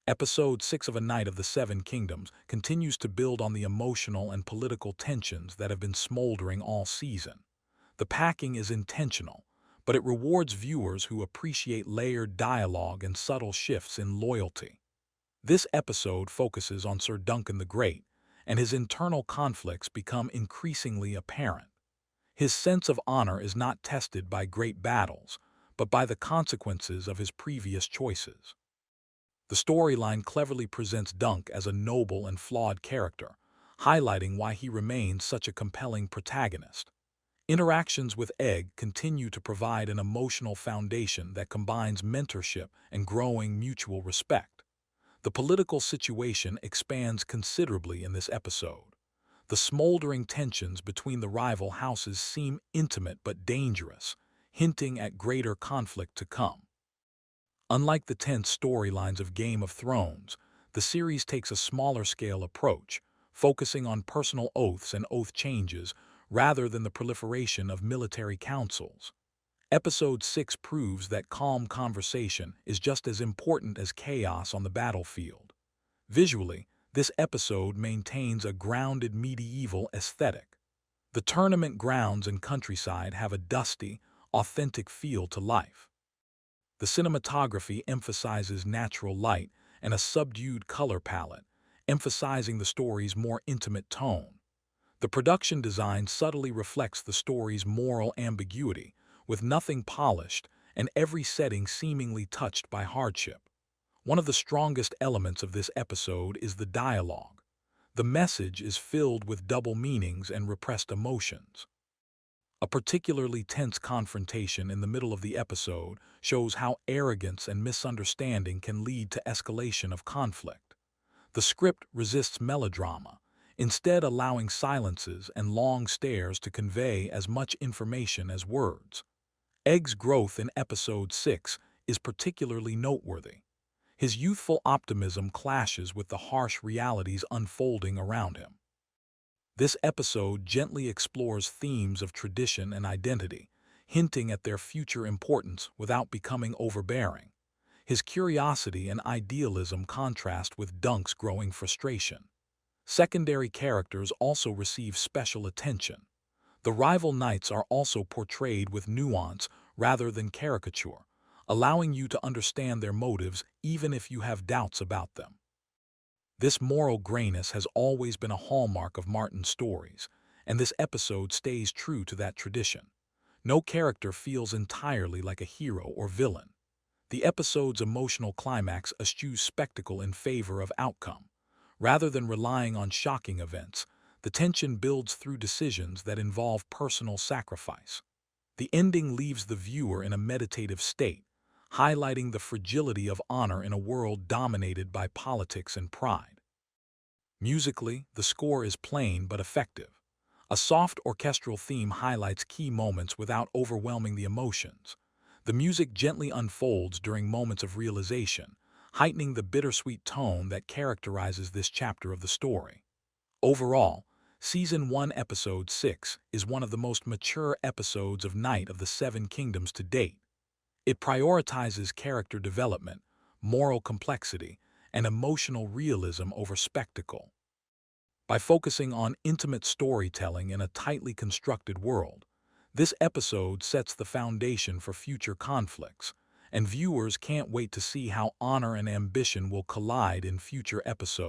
Episode 6 of A Night of the Seven Kingdoms continues to build on the emotional and political tensions that have been smoldering all season. The packing is intentional, but it rewards viewers who appreciate layered dialogue and subtle shifts in loyalty. This episode focuses on Ser Duncan the Great, and his internal conflicts become increasingly apparent. His sense of honor is not tested by great battles, but by the consequences of his previous choices. The storyline cleverly presents Dunk as a noble and flawed character, highlighting why he remains such a compelling protagonist. Interactions with Egg continue to provide an emotional foundation that combines mentorship and growing mutual respect. The political situation expands considerably in this episode. The smoldering tensions between the rival houses seem intimate but dangerous, hinting at greater conflict to come. Unlike the tense storylines of Game of Thrones, the series takes a smaller-scale approach, focusing on personal oaths and oath changes rather than the proliferation of military councils. Episode 6 proves that calm conversation is just as important as chaos on the battlefield. Visually, this episode maintains a grounded medieval aesthetic. The tournament grounds and countryside have a dusty, authentic feel to life. The cinematography emphasizes natural light and a subdued color palette, emphasizing the story's more intimate tone. The production design subtly reflects the story's moral ambiguity, with nothing polished and every setting seemingly touched by hardship. One of the strongest elements of this episode is the dialogue. The message is filled with double meanings and repressed emotions. A particularly tense confrontation in the middle of the episode shows how arrogance and misunderstanding can lead to escalation of conflict. The script resists melodrama, instead allowing silences and long stares to convey as much information as words. Egg's growth in Episode 6 is particularly noteworthy. His youthful optimism clashes with the harsh realities unfolding around him. This episode gently explores themes of tradition and identity, hinting at their future importance without becoming overbearing. His curiosity and idealism contrast with Dunk's growing frustration. Secondary characters also receive special attention. The rival knights are also portrayed with nuance rather than caricature, allowing you to understand their motives even if you have doubts about them. This moral grayness has always been a hallmark of Martin's stories, and this episode stays true to that tradition. No character feels entirely like a hero or villain. The episode's emotional climax eschews spectacle in favor of outcome. Rather than relying on shocking events, the tension builds through decisions that involve personal sacrifice. The ending leaves the viewer in a meditative state, highlighting the fragility of honor in a world dominated by politics and pride. Musically, the score is plain but effective. A soft orchestral theme highlights key moments without overwhelming the emotions. The music gently unfolds during moments of realization, heightening the bittersweet tone that characterizes this chapter of the story. Overall, Season 1 Episode 6 is one of the most mature episodes of Night of the Seven Kingdoms to date. It prioritizes character development, moral complexity, and emotional realism over spectacle. By focusing on intimate storytelling in a tightly constructed world, this episode sets the foundation for future conflicts, and viewers can't wait to see how honor and ambition will collide in future episodes.